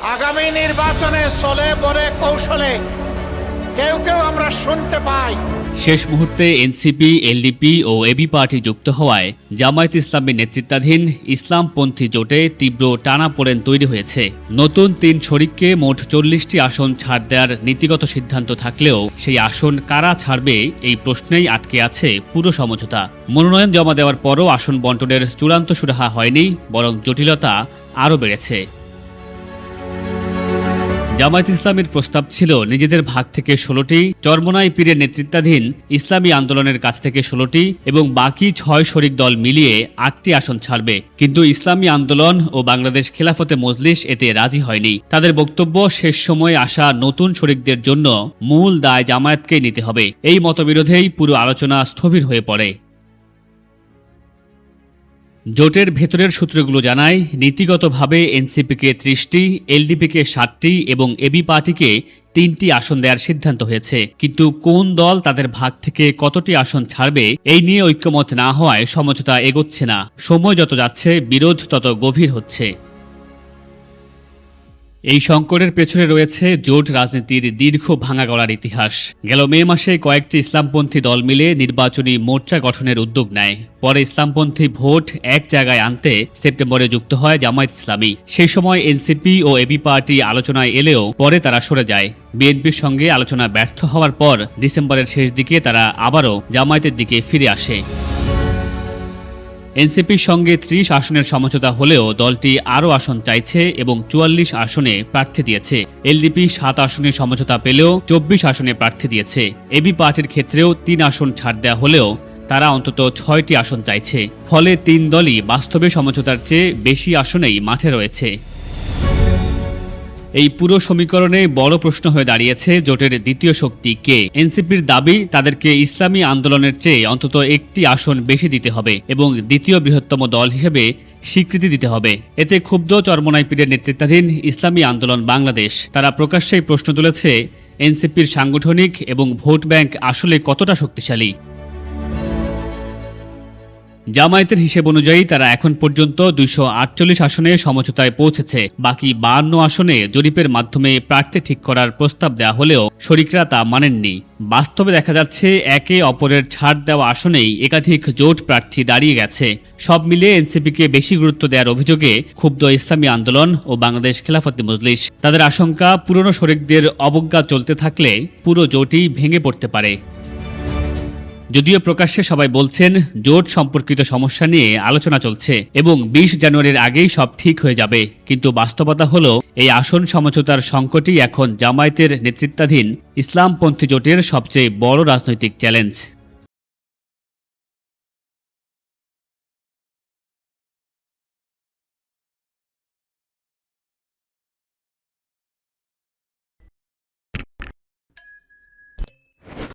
আগামী নির্বাচনে চলে বলে কৌশলে কেউ কেউ আমরা শুনতে পাই শেষ মুহূর্তে এনসিপি, এলডিপি ও এবি পার্টি যুক্ত হওয়ায় জামায়াত ইসলামী নেতৃত্বাধীন ইসলামপন্থী জোটে তীব্র টানাপোড়েন তৈরি হয়েছে। নতুন ৩ শরিককে মোট ৪০টি আসন ছাড় দেওয়ার নীতিগত সিদ্ধান্ত থাকলেও সেই আসন কারা ছাড়বে এই প্রশ্নেই আটকে আছে পুরো সমঝোতা। মনোনয়ন জমা দেওয়ার পরও আসন বণ্টনের চূড়ান্ত সুরাহা হয়নি, বরং জটিলতা আরও বেড়েছে। জামায়াত ইসলামের প্রস্তাব ছিল নিজেদের ভাগ থেকে ১৬টি, চরমোনাই পীরের নেতৃত্বাধীন ইসলামী আন্দোলনের কাছ থেকে ১৬টি এবং বাকি ৬ শরিক দল মিলিয়ে ৮টি আসন ছাড়বে। কিন্তু ইসলামী আন্দোলন ও বাংলাদেশ খেলাফতে মজলিস এতে রাজি হয়নি। তাদের বক্তব্য, শেষ সময়ে আসা নতুন শরিকদের জন্য মূল দায় জামায়াতকেই নিতে হবে। এই মতবিরোধেই পুরো আলোচনা স্থবির হয়ে পড়ে। জোটের ভেতরের সূত্রগুলো জানায়, নীতিগতভাবে এনসিপিকে ৩০টি, এলডিপিকে ৭টি এবং এবি পার্টিকে ৩টি আসন দেওয়ার সিদ্ধান্ত হয়েছে। কিন্তু কোন দল তাদের ভাগ থেকে কতটি আসন ছাড়বে এই নিয়ে ঐক্যমত না হওয়ায় সমঝোতা এগোচ্ছে না। সময় যত যাচ্ছে বিরোধ তত গভীর হচ্ছে। এই সংকটের পেছনে রয়েছে জোট রাজনীতির দীর্ঘ ভাঙা গড়ার ইতিহাস। গেল মে মাসে কয়েকটি ইসলামপন্থী দল মিলে নির্বাচনী মোর্চা গঠনের উদ্যোগ নেয়। পরে ইসলামপন্থী ভোট এক জায়গায় আনতে সেপ্টেম্বরে যুক্ত হয় জামায়াত ইসলামী। সেই সময় এনসিপি ও এবি পার্টি আলোচনায় এলেও পরে তারা সরে যায়। বিএনপির সঙ্গে আলোচনা ব্যর্থ হওয়ার পর ডিসেম্বরের শেষ দিকে তারা আবারও জামায়াতের দিকে ফিরে আসে। এনসিপির সঙ্গে ৩০ আসনের সমঝোতা হলেও দলটি আরও আসন চাইছে এবং ৪৪ আসনে প্রার্থী দিয়েছে। এলডিপি ৭ আসনে সমঝোতা পেলেও ২৪ আসনে প্রার্থী দিয়েছে। এবি পার্টির ক্ষেত্রেও ৩ আসন ছাড় দেওয়া হলেও তারা অন্তত ৬টি আসন চাইছে। ফলে ৩ দলই বাস্তবে সমঝোতার চেয়ে বেশি আসনেই মাঠে রয়েছে। এই পুরো সমীকরণে বড় প্রশ্ন হয়ে দাঁড়িয়েছে জোটের দ্বিতীয় শক্তি কে। এনসিপির দাবি, তাদেরকে ইসলামী আন্দোলনের চেয়ে অন্তত একটি আসন বেশি দিতে হবে এবং দ্বিতীয় বৃহত্তম দল হিসেবে স্বীকৃতি দিতে হবে। এতে ক্ষুব্ধ চরমোনাই পীরের নেতৃত্বাধীন ইসলামী আন্দোলন বাংলাদেশ। তারা প্রকাশ্যেই প্রশ্ন তুলেছে, এনসিপির সাংগঠনিক এবং ভোট ব্যাংক আসলে কতটা শক্তিশালী। জামায়াতের হিসেব অনুযায়ী তারা এখন পর্যন্ত ২৪৮ আসনে সমঝোতায় পৌঁছেছে। বাকি ৫২ আসনে জরিপের মাধ্যমে প্রার্থী ঠিক করার প্রস্তাব দেওয়া হলেও শরিকরা তা মানেননি। বাস্তবে দেখা যাচ্ছে একে অপরের ছাড় দেওয়া আসনেই একাধিক জোট প্রার্থী দাঁড়িয়ে গেছে। সব মিলিয়ে এনসিপিকে বেশি গুরুত্ব দেওয়ার অভিযোগে ক্ষুব্ধ ইসলামী আন্দোলন ও বাংলাদেশ খেলাফতে মজলিস। তাদের আশঙ্কা, পুরনো শরিকদের অবজ্ঞা চলতে থাকলে পুরো জোটই ভেঙে পড়তে পারে। যদিও প্রকাশ্যে সবাই বলছেন জোট সম্পর্কিত সমস্যা নিয়ে আলোচনা চলছে এবং ২০ জানুয়ারির আগেই সব ঠিক হয়ে যাবে, কিন্তু বাস্তবতা হলো এই আসন সমঝোতার সংকটই এখন জামায়াতের নেতৃত্বাধীন ইসলামপন্থী জোটের সবচেয়ে বড় রাজনৈতিক চ্যালেঞ্জ।